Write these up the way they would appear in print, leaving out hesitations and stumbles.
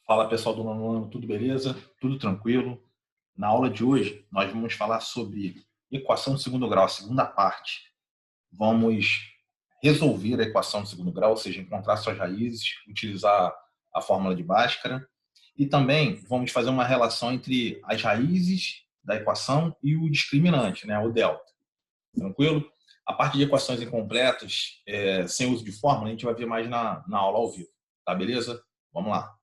Fala pessoal do nono ano, tudo beleza? Tudo tranquilo? Na aula de hoje, nós vamos falar sobre equação de segundo grau, a segunda parte. Vamos resolver a equação de segundo grau, ou seja, encontrar suas raízes, utilizar a fórmula de Bhaskara. E também vamos fazer uma relação entre as raízes da equação e o discriminante, né, o delta. Tranquilo? A parte de equações incompletas, sem uso de fórmula, a gente vai ver mais na aula ao vivo. Tá beleza? Vamos lá.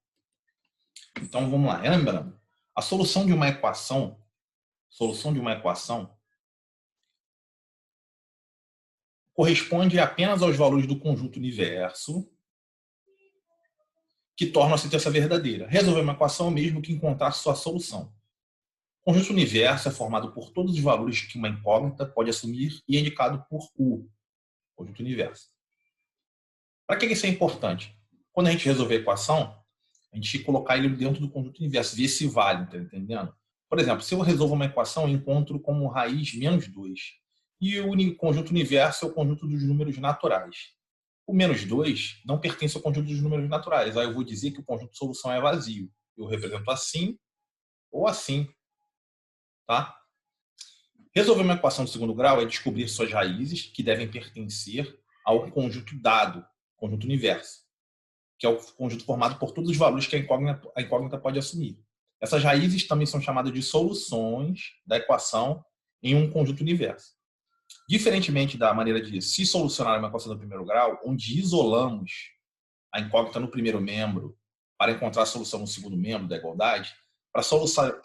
Então vamos lá, lembrando, a solução de uma equação corresponde apenas aos valores do conjunto universo que tornam a sentença verdadeira. Resolver uma equação é o mesmo que encontrar sua solução. O conjunto universo é formado por todos os valores que uma incógnita pode assumir e é indicado por U, conjunto universo. Para que isso é importante? Quando a gente resolver a equação, a gente colocar ele dentro do conjunto universo, ver se vale, tá entendendo? Por exemplo, se eu resolvo uma equação, eu encontro como raiz menos 2. E o conjunto universo é o conjunto dos números naturais. O menos 2 não pertence ao conjunto dos números naturais. Aí eu vou dizer que o conjunto de solução é vazio. Eu represento assim ou assim. Tá? Resolver uma equação de segundo grau é descobrir suas raízes, que devem pertencer ao conjunto dado, conjunto universo, que é o conjunto formado por todos os valores que a incógnita pode assumir. Essas raízes também são chamadas de soluções da equação em um conjunto universo. Diferentemente da maneira de se solucionar uma equação do primeiro grau, onde isolamos a incógnita no primeiro membro para encontrar a solução no segundo membro da igualdade, para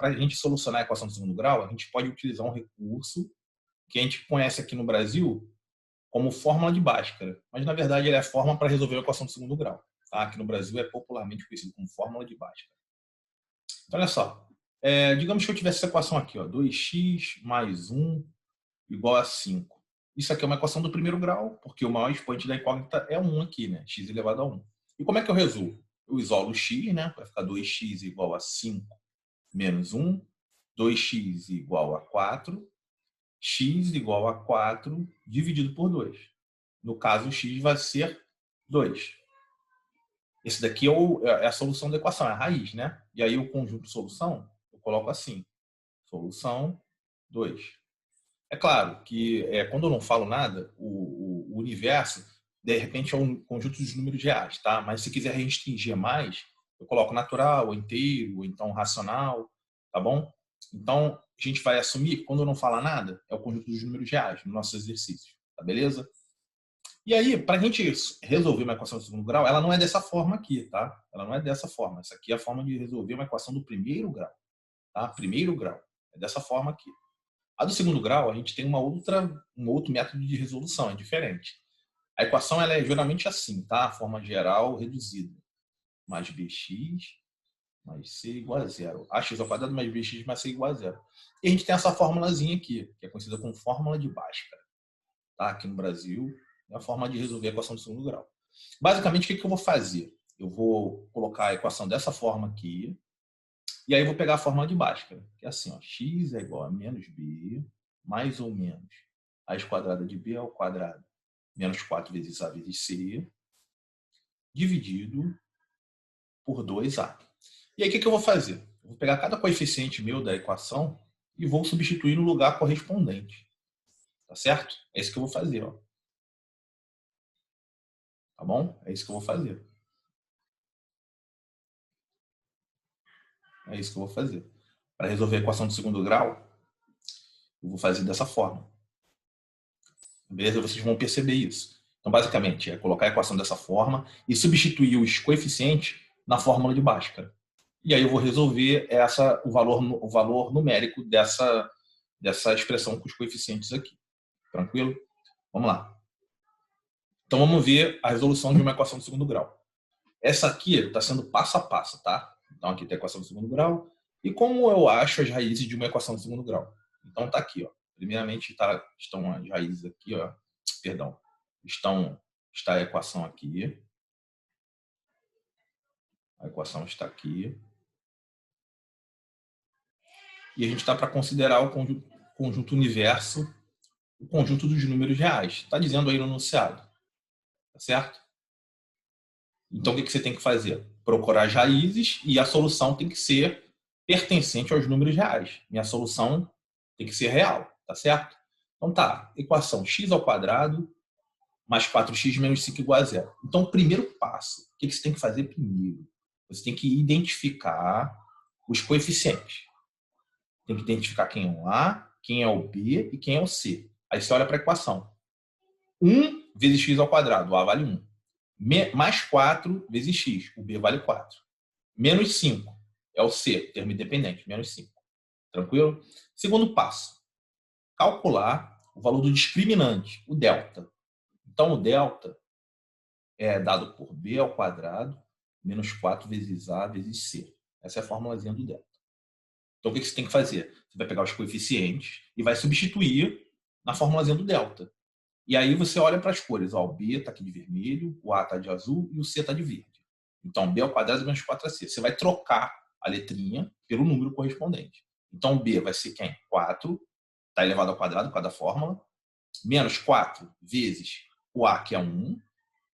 a gente solucionar a equação do segundo grau, a gente pode utilizar um recurso que a gente conhece aqui no Brasil como fórmula de Bhaskara, mas na verdade ele é a fórmula para resolver a equação do segundo grau. Tá? Aqui no Brasil é popularmente conhecido como fórmula de Bhaskara. Então, olha só, digamos que eu tivesse essa equação aqui, ó, 2x mais 1 igual a 5. Isso aqui é uma equação do primeiro grau, porque o maior expoente da incógnita é 1 aqui, né? X elevado a 1. E como é que eu resolvo? Eu isolo o x, né? Vai ficar 2x igual a 5 menos 1, 2x igual a 4, x igual a 4 dividido por 2. No caso, o x vai ser 2. Esse daqui é a solução da equação, é a raiz, né? E aí o conjunto de solução, eu coloco assim, solução 2. É claro que quando eu não falo nada, o universo, de repente, é um conjunto de números reais, tá? Mas se quiser restringir mais, eu coloco natural, ou inteiro, ou então racional, tá bom? Então, a gente vai assumir que quando eu não falar nada, é o conjunto dos números reais no nosso exercício, tá beleza? E aí, para a gente resolver uma equação de segundo grau, ela não é dessa forma aqui, tá? Ela não é dessa forma. Essa aqui é a forma de resolver uma equação do primeiro grau, tá? Primeiro grau. É dessa forma aqui. A do segundo grau, a gente tem um outro método de resolução, é diferente. A equação ela é geralmente assim, tá? A forma geral reduzida. Mais bx mais c igual a zero. Ax ao quadrado mais bx mais c igual a zero. E a gente tem essa formulazinha aqui, que é conhecida como fórmula de Bhaskara. Tá? Aqui no Brasil, é a forma de resolver a equação do segundo grau. Basicamente, o que eu vou fazer? Eu vou colocar a equação dessa forma aqui, e aí eu vou pegar a fórmula de Bhaskara, que é assim, ó, x é igual a menos b, mais ou menos raiz quadrada de b ao quadrado, menos 4 vezes a vezes c, dividido por 2a. E aí o que eu vou fazer? Eu vou pegar cada coeficiente meu da equação e vou substituir no lugar correspondente. Tá certo? É isso que eu vou fazer, ó. Tá bom? É isso que eu vou fazer. É isso que eu vou fazer. Para resolver a equação do segundo grau, eu vou fazer dessa forma. Beleza? Vocês vão perceber isso. Então, basicamente, é colocar a equação dessa forma e substituir os coeficientes na fórmula de Bhaskara. E aí eu vou resolver o valor numérico dessa expressão com os coeficientes aqui. Tranquilo? Vamos lá. Então, vamos ver a resolução de uma equação do segundo grau. Essa aqui está sendo passo a passo, tá? Então, aqui tem a equação do segundo grau. E como eu acho as raízes de uma equação do segundo grau? Então, está aqui, ó. Primeiramente, estão as raízes aqui, ó. Perdão. Está a equação aqui. A equação está aqui. E a gente está para considerar o conjunto universo, o conjunto dos números reais. Está dizendo aí no enunciado. Tá certo? Então, o que você tem que fazer? procurar as raízes e a solução tem que ser pertencente aos números reais. Minha solução tem que ser real, tá certo? Então tá, equação x ao quadrado mais 4x menos 5 igual a zero. Então, o primeiro passo, o que você tem que fazer primeiro? Você tem que identificar os coeficientes. Tem que identificar quem é o A, quem é o B e quem é o C. Aí você olha para a equação. 1 vezes x ao quadrado, o A vale 1. Mais 4 vezes x, o B vale 4. Menos 5 é o C, termo independente, menos 5. Tranquilo? Segundo passo, calcular o valor do discriminante, o delta. Então, o delta é dado por B ao quadrado menos 4 vezes A vezes C. Essa é a formulazinha do delta. Então, o que você tem que fazer? Você vai pegar os coeficientes e vai substituir na formulazinha do delta. E aí você olha para as cores. Ó, o B está aqui de vermelho, o A está de azul e o C está de verde. Então, B ao quadrado menos 4AC. Você vai trocar a letrinha pelo número correspondente. Então, B vai ser quem? 4, está elevado ao quadrado por causa da fórmula. Menos 4 vezes o A, que é 1,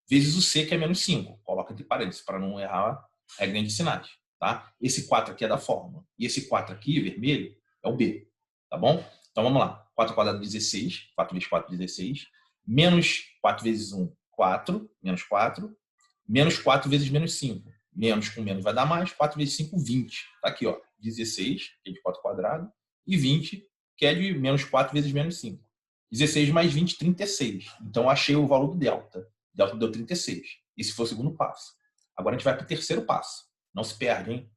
vezes o C, que é menos 5. Coloca entre parênteses para não errar a regra de sinais. Tá? Esse 4 aqui é da fórmula. E esse 4 aqui, vermelho, é o B. Tá bom? Então vamos lá. 4 ao quadrado, 16. 4 vezes 4, 16. Menos 4 vezes 1, 4. Menos 4. Menos 4 vezes menos 5. Menos com menos vai dar mais. 4 vezes 5, 20. Tá aqui, ó. 16, que é de 4 ao quadrado. E 20, que é de menos 4 vezes menos 5. 16 mais 20, 36. Então achei o valor do delta. Delta deu 36. Esse foi o segundo passo. Agora a gente vai para o terceiro passo. Não se perde, hein?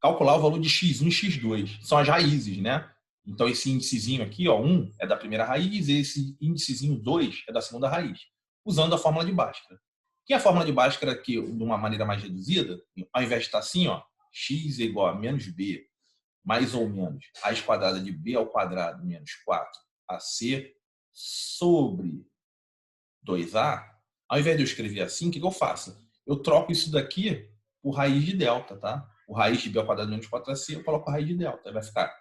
Calcular o valor de x1 e x2. São as raízes, né? Então esse índicezinho aqui, ó, 1 é da primeira raiz e esse índicezinho 2 é da segunda raiz. Usando a fórmula de Bhaskara. Que é a fórmula de Bhaskara aqui, de uma maneira mais reduzida, ao invés de estar assim, ó, x é igual a menos b, mais ou menos raiz quadrada de b ao quadrado menos 4ac sobre 2a, ao invés de eu escrever assim, o que eu faço? Eu troco isso daqui por raiz de delta, tá? O raiz de b ao quadrado menos 4ac, eu coloco a raiz de delta. Aí vai ficar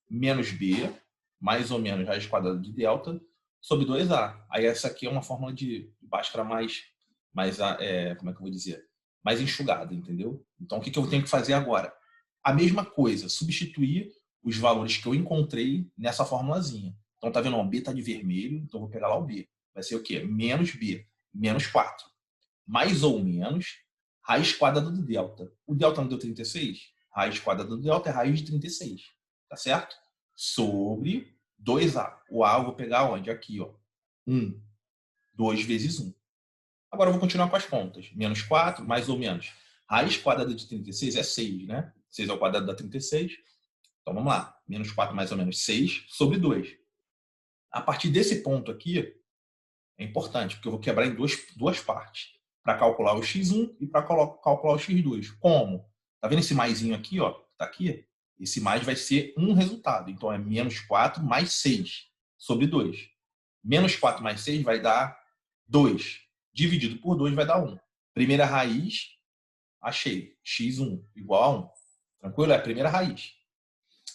menos b, mais ou menos raiz quadrada de delta, sobre 2a. Aí essa aqui é uma fórmula de Bhaskara mais como é que eu vou dizer? Mais enxugada, entendeu? Então, o que eu tenho que fazer agora? A mesma coisa, substituir os valores que eu encontrei nessa formulazinha. Então, tá vendo? O B tá de vermelho, então eu vou pegar lá o B. Vai ser o quê? Menos B, menos 4. Mais ou menos raiz quadrada do delta. O delta não deu 36? Raiz quadrada do delta é raiz de 36. Tá certo? Sobre 2A. O A eu vou pegar onde? Aqui, ó. 1. 2 vezes 1. Agora eu vou continuar com as contas. Menos 4, mais ou menos. Raiz quadrada de 36 é 6, né? 6 ao quadrado dá 36. Então vamos lá. Menos 4 mais ou menos 6 sobre 2. A partir desse ponto aqui, é importante, porque eu vou quebrar em duas partes. Para calcular o x1 e para calcular o x2. Como? Tá vendo esse maisinho aqui, ó? Tá aqui? Esse mais vai ser um resultado. Então é menos 4 mais 6 sobre 2. Menos 4 mais 6 vai dar 2. Dividido por 2 vai dar 1. Primeira raiz, achei. x1 igual a 1. Tranquilo? É a primeira raiz.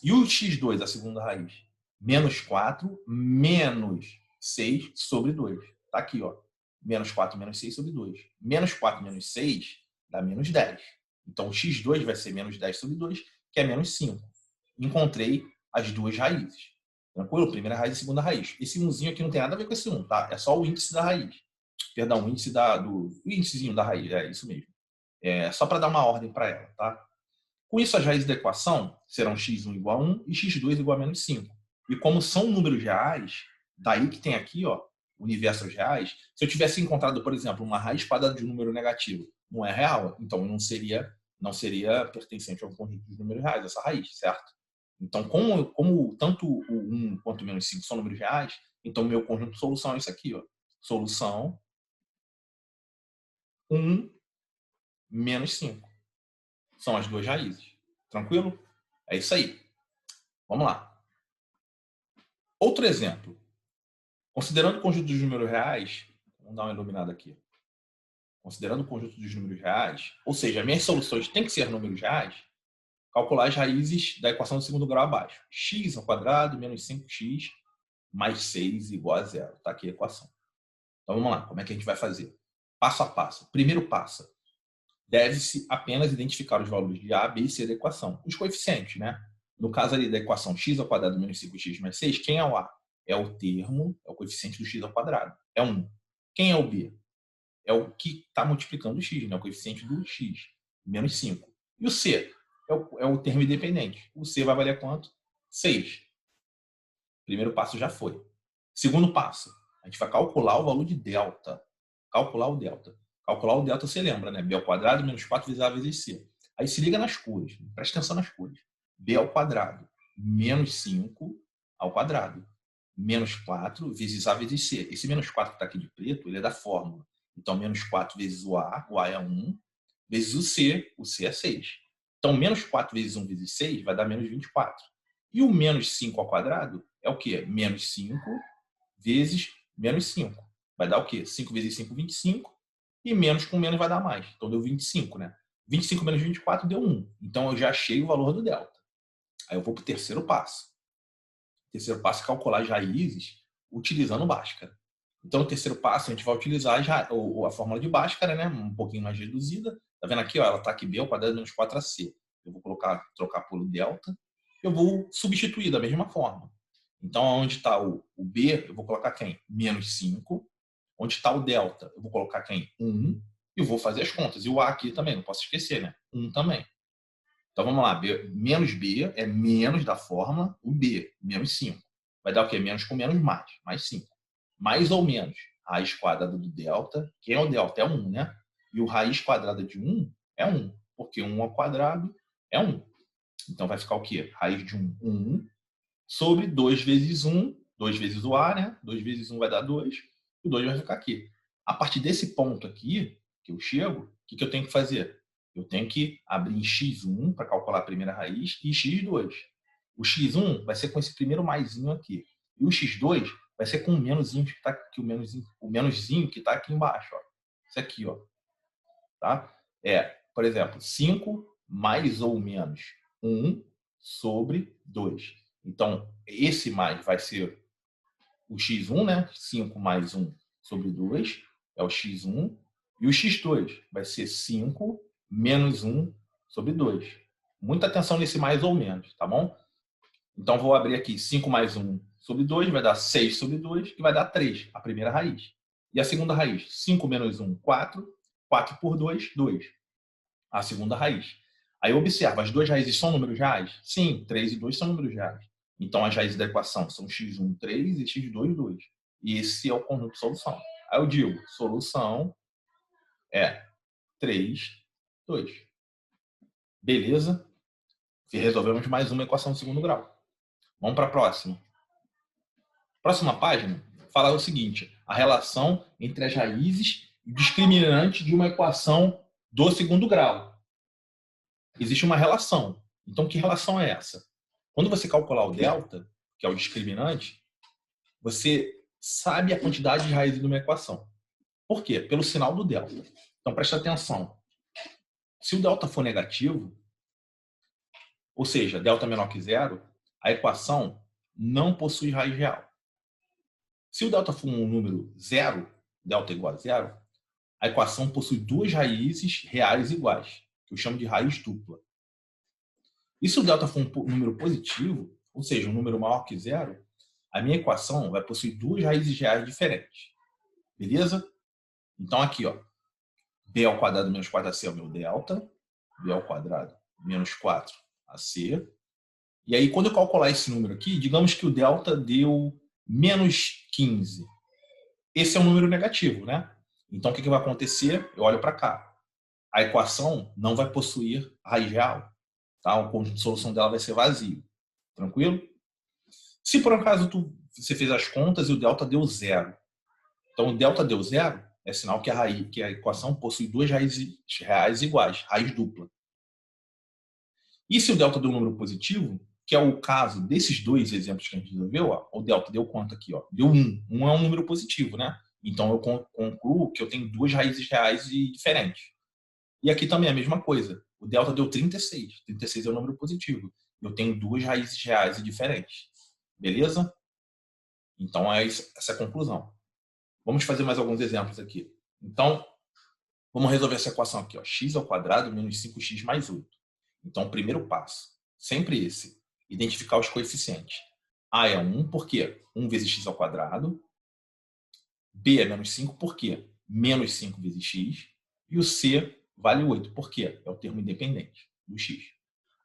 E o x2, a segunda raiz? Menos 4 menos 6 sobre 2. Tá aqui, ó. Menos 4 menos 6 sobre 2. Menos 4 menos 6 dá menos 10. Então, o x2 vai ser menos 10 sobre 2, que é menos 5. Encontrei as duas raízes. Tranquilo? Primeira raiz e segunda raiz. Esse 1zinho aqui não tem nada a ver com esse 1, tá? É só o índice da raiz. Perdão, o índice o índicezinho da raiz. É isso mesmo. É só para dar uma ordem para ela, tá? Com isso, as raízes da equação serão x1 igual a 1 e x2 igual a menos 5. E como são números reais, daí que tem aqui, ó, universos reais, se eu tivesse encontrado, por exemplo, uma raiz quadrada de um número negativo, não é real, então não seria pertencente ao conjunto de números reais, essa raiz, certo? Então, como tanto o 1 quanto o menos 5 são números reais, então o meu conjunto de solução é isso aqui, ó. Solução 1 menos 5. São as duas raízes. Tranquilo? É isso aí. Vamos lá. Outro exemplo. Considerando o conjunto dos números reais, vamos dar uma iluminada aqui. Considerando o conjunto dos números reais, ou seja, minhas soluções têm que ser números reais, calcular as raízes da equação do segundo grau abaixo. X ao quadrado menos 5x mais 6 igual a 0. Está aqui a equação. Então vamos lá. Como é que a gente vai fazer? Passo a passo. Primeiro passo. Deve-se apenas identificar os valores de A, B e C da equação. Os coeficientes, né? No caso ali da equação x ao quadrado menos 5x mais 6, quem é o A? É o termo, é o coeficiente do x ao quadrado. É 1. Quem é o B? É o que está multiplicando o x, né? O coeficiente do x, menos 5. E o C? É o termo independente. O C vai valer quanto? 6. Primeiro passo já foi. Segundo passo, a gente vai calcular o valor de delta. Calcular o delta. Calcular o delta, você lembra, né? B ao quadrado menos 4 vezes A vezes C. Aí se liga nas cores. Presta atenção nas cores. B ao quadrado menos 5 ao quadrado. Menos 4 vezes A vezes C. Esse menos 4 que está aqui de preto, ele é da fórmula. Então, menos 4 vezes o A é 1, vezes o C é 6. Então, menos 4 vezes 1 vezes 6 vai dar menos 24. E o menos 5 ao quadrado é o quê? Menos 5 vezes menos 5. Vai dar o quê? 5 vezes 5, 25. E menos com menos vai dar mais. Então, deu 25, né? 25 menos 24 deu 1. Então, eu já achei o valor do delta. Aí eu vou para o terceiro passo. O terceiro passo é calcular as raízes utilizando Bhaskara. Então, no terceiro passo, a gente vai utilizar a fórmula de Bhaskara, né? Um pouquinho mais reduzida. Tá vendo aqui? Ó, ela está aqui B ao quadrado menos 4AC. Eu vou trocar por delta. Eu vou substituir da mesma forma. Então, onde está o B, eu vou colocar quem? Menos 5. Onde está o delta, eu vou colocar quem? 1. E vou fazer as contas. E o A aqui também, não posso esquecer, né? 1 também. Então, vamos lá. Menos B é menos da fórmula o B, menos 5. Vai dar o quê? Menos com menos mais 5. Mais ou menos raiz quadrada do delta. Quem é o delta? É 1, né? E o raiz quadrada de 1 é 1. Porque 1 ao quadrado é 1. Então, vai ficar o quê? Raiz de 1 sobre 2 vezes 1. 2 vezes o A, né? 2 vezes 1 vai dar 2. E o 2 vai ficar aqui. A partir desse ponto aqui, que eu chego, o que eu tenho que fazer? Eu tenho que abrir em x1 para calcular a primeira raiz e x2. O x1 vai ser com esse primeiro maisinho aqui. E o x2 vai ser com o menoszinho que está aqui, o menoszinho que está aqui embaixo. Ó. Isso aqui, ó. Tá? Por exemplo, 5 mais ou menos 1 sobre 2. Então, esse mais vai ser o x1, né? 5 mais 1 sobre 2 é o x1. E o x2 vai ser 5 menos 1 sobre 2. Muita atenção nesse mais ou menos, tá bom? Então, vou abrir aqui 5 mais 1 sobre 2, vai dar 6 sobre 2, que vai dar 3, a primeira raiz. E a segunda raiz, 5 menos 1, 4. 4 por 2, 2. A segunda raiz. Aí observa, as duas raízes são números reais? Sim, 3 e 2 são números reais. Então, as raízes da equação são x1, 3 e x2, 2. E esse é o conjunto de solução. Aí eu digo, solução é 3, 2. Beleza? E resolvemos mais uma equação de segundo grau. Vamos para a próxima. Próxima página fala o seguinte, a relação entre as raízes e o discriminante de uma equação do segundo grau. Existe uma relação. Então, que relação é essa? Quando você calcular o delta, que é o discriminante, você sabe a quantidade de raízes de uma equação. Por quê? Pelo sinal do delta. Então, presta atenção. Se o delta for negativo, ou seja, delta menor que zero, a equação não possui raiz real. Se o delta for um número zero, delta igual a zero, a equação possui duas raízes reais iguais, que eu chamo de raiz dupla. E se o delta for um número positivo, ou seja, um número maior que zero, a minha equação vai possuir duas raízes reais diferentes. Beleza? Então, aqui, ó, b ao quadrado menos 4ac é o meu delta, b ao quadrado menos 4ac. E aí, quando eu calcular esse número aqui, digamos que o delta deu menos 15. Esse é um número negativo, né? Então, o que vai acontecer? Eu olho para cá. A equação não vai possuir raiz real. Tá? O conjunto de solução dela vai ser vazio. Tranquilo? Se por acaso você fez as contas e o delta deu zero. Então, o delta deu zero, é sinal que a equação possui duas raízes reais iguais, raiz dupla. E se o delta deu um número positivo, que é o caso desses dois exemplos que a gente resolveu, ó, o delta deu quanto aqui? Ó? Deu 1. 1 é um número positivo, né? Então, eu concluo que eu tenho duas raízes reais diferentes. E aqui também é a mesma coisa. O delta deu 36. 36 é um número positivo. Eu tenho duas raízes reais diferentes. Beleza? Então, essa é a conclusão. Vamos fazer mais alguns exemplos aqui. Então, Vamos resolver essa equação aqui, ó. X ao quadrado menos 5x mais 8. Então, o primeiro passo, sempre esse, identificar os coeficientes. A é 1, por quê? 1 vezes x ao quadrado. B é menos 5, por quê? Menos 5 vezes x. E o C vale 8, por quê? É o termo independente do x.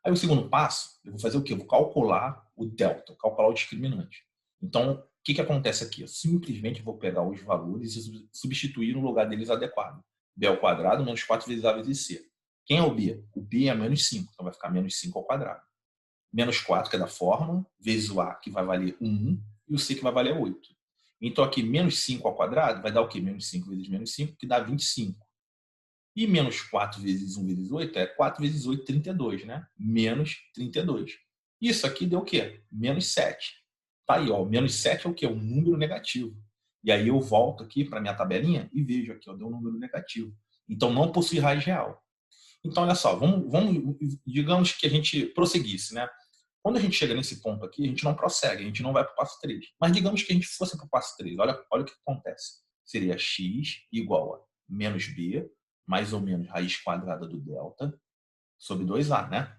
Aí o segundo passo, eu vou fazer o quê? Eu vou calcular o delta, calcular o discriminante. Então, o que acontece aqui? Eu simplesmente vou pegar os valores e substituir no lugar deles adequado. B ao quadrado menos 4 vezes A vezes C. Quem é o B? O B é menos 5, então vai ficar menos 5 ao quadrado. Menos 4, que é da fórmula, vezes o A, que vai valer 1, e o C, que vai valer 8. Então, aqui, menos 5 ao quadrado vai dar o quê? Menos 5 vezes menos 5, que dá 25. E menos 4 vezes 1 vezes 8 é 4 vezes 8, 32, né? Menos 32. Isso aqui deu o quê? Menos 7. Tá aí, ó. Menos 7 é o quê? Um número negativo. E aí eu volto aqui para minha tabelinha e vejo aqui, ó, deu um número negativo. Então não possui raiz real. Então, olha só, digamos que a gente prosseguisse, né? Quando a gente chega nesse ponto aqui, a gente não prossegue, a gente não vai para o passo 3. Mas digamos que a gente fosse para o passo 3. Olha o que acontece. Seria x igual a menos b, mais ou menos raiz quadrada do delta, sobre 2a, né?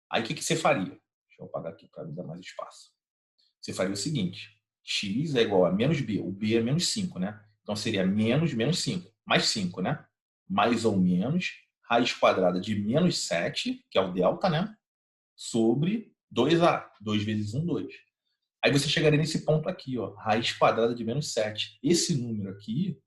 Aí o que você faria? Deixa eu apagar aqui para dar mais espaço. Você faria o seguinte, x é igual a menos b, o b é menos 5, né? Então seria menos 5, mais 5, né? Mais ou menos raiz quadrada de menos 7, que é o delta, né? Sobre 2a, 2 vezes 1, 2. Aí você chegaria nesse ponto aqui, ó, raiz quadrada de menos 7. Esse número aqui,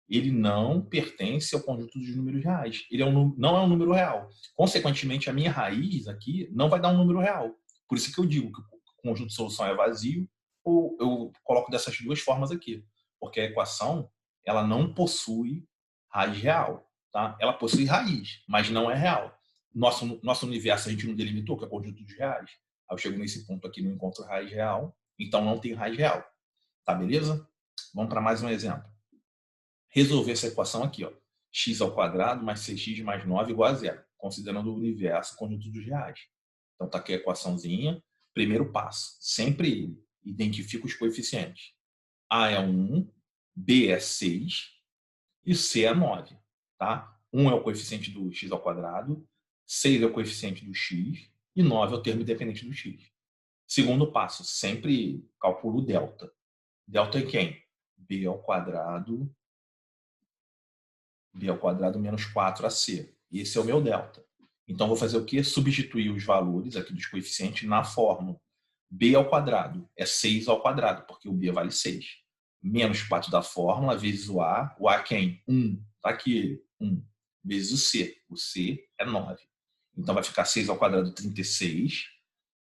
ele não pertence ao conjunto dos números reais. Ele não é um número real. Consequentemente, a minha raiz aqui não vai dar um número real. Por isso que eu digo que o conjunto de solução é vazio, ou eu coloco dessas duas formas aqui. Porque a equação, ela não possui raiz real. Tá? Ela possui raiz, mas não é real. Nosso universo a gente não delimitou, que é o conjunto de reais. Aí eu chego nesse ponto aqui, não encontro raiz real, então não tem raiz real. Tá, beleza? Vamos para mais um exemplo. Resolver essa equação aqui, ó. X ao quadrado mais 6x mais 9 igual a zero, considerando o universo conjunto dos reais. Então tá aqui a equaçãozinha. Primeiro passo, sempre ele. Identifica os coeficientes. A é 1, B é 6 e C é 9. Tá? 1 é o coeficiente do x ao quadrado, 6 é o coeficiente do x e 9 é o termo independente do x. Segundo passo, sempre calculo o delta. Delta é quem? B ao quadrado menos 4ac. Esse é o meu delta. Então, vou fazer o quê? Substituir os valores aqui dos coeficientes na fórmula. B ao quadrado é 6 ao quadrado, porque o B vale 6. Menos 4 da fórmula, vezes o A. O A é quem? 1. Está aqui, 1. Vezes o C. O C é 9. Então, vai ficar 6 ao quadrado, 36.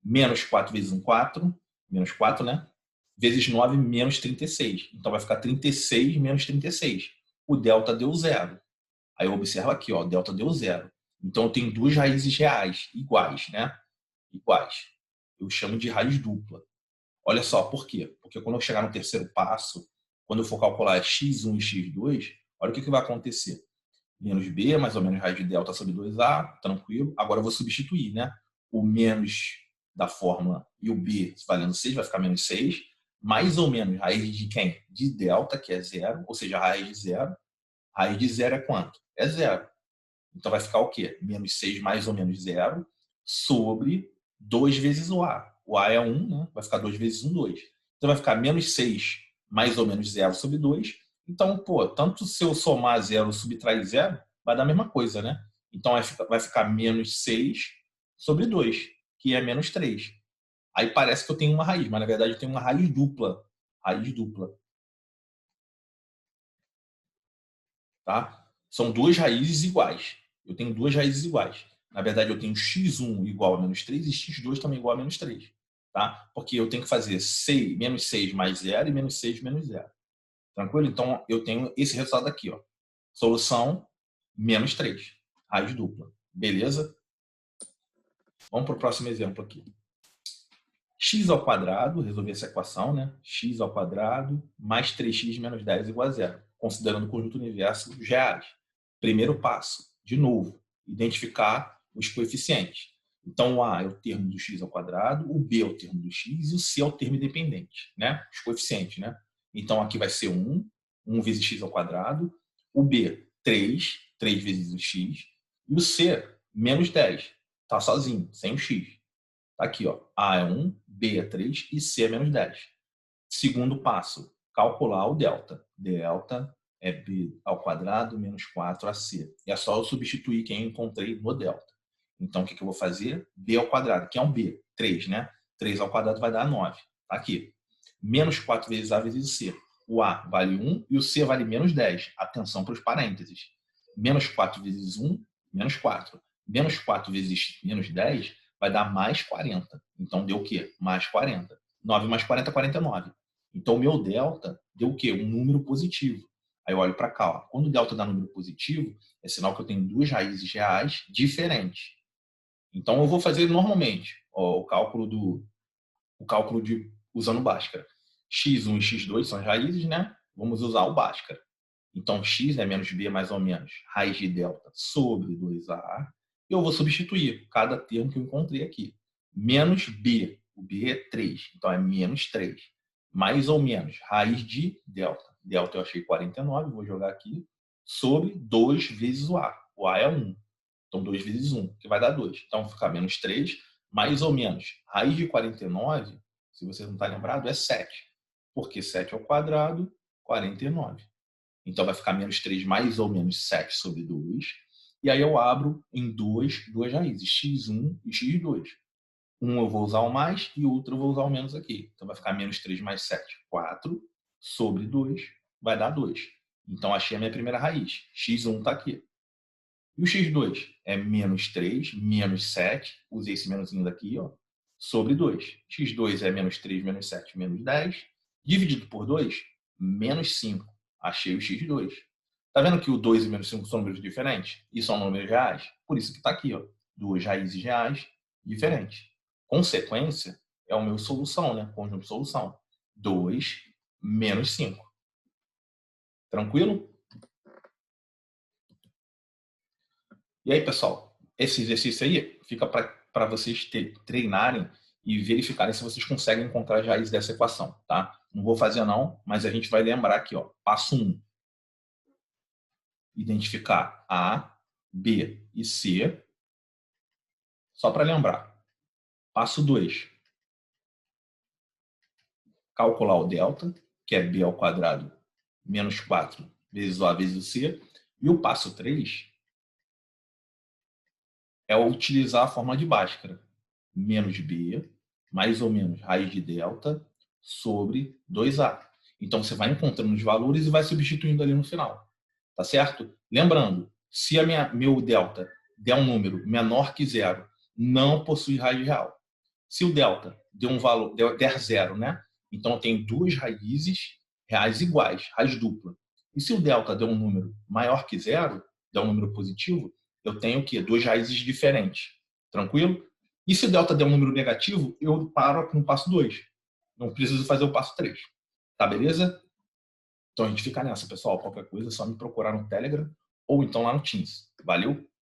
Menos 4 vezes 1, 4. Menos 4, né? Vezes 9, menos 36. Então, vai ficar 36 menos 36. O delta deu 0. Aí eu observo aqui, ó, delta deu 0. Então eu tenho duas raízes reais, iguais, né? Iguais. Eu chamo de raiz dupla. Olha só, por quê? Porque quando eu chegar no terceiro passo, quando eu for calcular x1 e x2, olha o que vai acontecer. Menos b, mais ou menos raiz de delta sobre 2a, tranquilo. Agora eu vou substituir, né? O menos da fórmula e o b valendo 6, vai ficar menos 6. Mais ou menos raiz de quem? De delta, que é 0, ou seja, raiz de 0. Raiz de 0 é quanto? É 0. Então vai ficar o quê? Menos 6 mais ou menos 0 sobre 2 vezes o A. O A é 1, né? Vai ficar 2 vezes 1, 2. Então vai ficar menos 6 mais ou menos 0 sobre 2. Então, pô, tanto se eu somar 0 ou subtrair 0, vai dar a mesma coisa, né? Então vai ficar menos 6 sobre 2, que é menos 3. Aí parece que eu tenho uma raiz, mas na verdade eu tenho uma raiz dupla. Raiz dupla. Tá? São duas raízes iguais. Eu tenho duas raízes iguais. Na verdade, eu tenho x1 igual a menos 3 e x2 também igual a menos 3. Tá? Porque eu tenho que fazer menos 6 mais 0 e menos 6 menos 0. Tranquilo? Então, eu tenho esse resultado aqui. Ó. Solução, menos 3. Raiz dupla. Beleza? Vamos para o próximo exemplo aqui. X ao quadrado, resolver essa equação, né? X ao quadrado mais 3x menos 10 igual a zero, considerando o conjunto universo dos reais. Primeiro passo, de novo, identificar os coeficientes. Então, o A é o termo do x ao quadrado, o B é o termo do x e o C é o termo independente, né? Os coeficientes, né? Então, aqui vai ser 1 vezes x ao quadrado, o B, 3, 3 vezes o x. E o C, menos 10. Está sozinho, sem o x. Tá aqui, ó. A é 1, B é 3 e C é menos 10. Segundo passo, calcular o delta. Delta é B ao quadrado menos 4AC. E é só eu substituir quem eu encontrei no delta. Então, o que eu vou fazer? B ao quadrado, que é um B, 3, né? 3 ao quadrado vai dar 9. Tá aqui. Menos 4 vezes A vezes C. O A vale 1 e o C vale menos 10. Atenção para os parênteses. Menos 4 vezes 1, menos 4. Menos 4 vezes menos 10 vai dar mais 40. Então, deu o quê? Mais 40. 9 mais 40 é 49. Então, o meu delta deu o quê? Um número positivo. Aí eu olho para cá. Ó. Quando o delta dá número positivo, é sinal que eu tenho duas raízes reais diferentes. Então, eu vou fazer normalmente ó, o cálculo de usando Bhaskara. x1 e x2 são as raízes, né? Vamos usar o Bhaskara. Então, x é menos b mais ou menos raiz de delta sobre 2a. E eu vou substituir cada termo que eu encontrei aqui. Menos b. O b é 3, então é menos 3. Mais ou menos raiz de delta. Delta eu achei 49, vou jogar aqui. Sobre 2 vezes o a. O a é 1. Então, 2 vezes 1, que vai dar 2. Então, vai ficar menos 3, mais ou menos. Raiz de 49, se você não está lembrado, é 7. Porque 7 ao quadrado, 49. Então, vai ficar menos 3 mais ou menos 7 sobre 2. E aí eu abro em duas raízes, x1 e x2. Um eu vou usar o mais e o outro eu vou usar o menos aqui. Então, vai ficar menos 3 mais 7, 4. Sobre 2, vai dar 2. Então, achei a minha primeira raiz. x1 está aqui. E o x2 é menos 3, menos 7. Usei esse menuzinho daqui, ó. Sobre 2. x2 é menos 3, menos 7, menos 10. Dividido por 2, menos 5. Achei o x2. Tá vendo que o 2 e o menos 5 são números diferentes? E são números reais? Por isso que está aqui, ó. Duas raízes reais diferentes. Consequência é o meu solução, né? Conjunto de solução. 2 menos 5. Tranquilo? E aí, pessoal, esse exercício aí fica para vocês treinarem e verificarem se vocês conseguem encontrar as raízes dessa equação, tá? Não vou fazer não, mas a gente vai lembrar aqui, ó. Passo 1. Identificar A, B e C. Só para lembrar. Passo 2. Calcular o delta, que é B ao quadrado menos 4 vezes o A vezes o C. E o passo 3 é utilizar a fórmula de Bhaskara. Menos B, mais ou menos raiz de delta, sobre 2A. Então, você vai encontrando os valores e vai substituindo ali no final. Tá certo? Lembrando, se meu delta der um número menor que zero, não possui raiz real. Se o delta der zero, né? Então, eu tenho duas raízes reais iguais, raiz dupla. E se o delta der um número maior que zero, der um número positivo, eu tenho o quê? Duas raízes diferentes. Tranquilo? E se o delta der um número negativo, eu paro no passo 2. Não preciso fazer o passo 3. Tá beleza? Então a gente fica nessa, pessoal. Qualquer coisa é só me procurar no Telegram ou então lá no Teams. Valeu?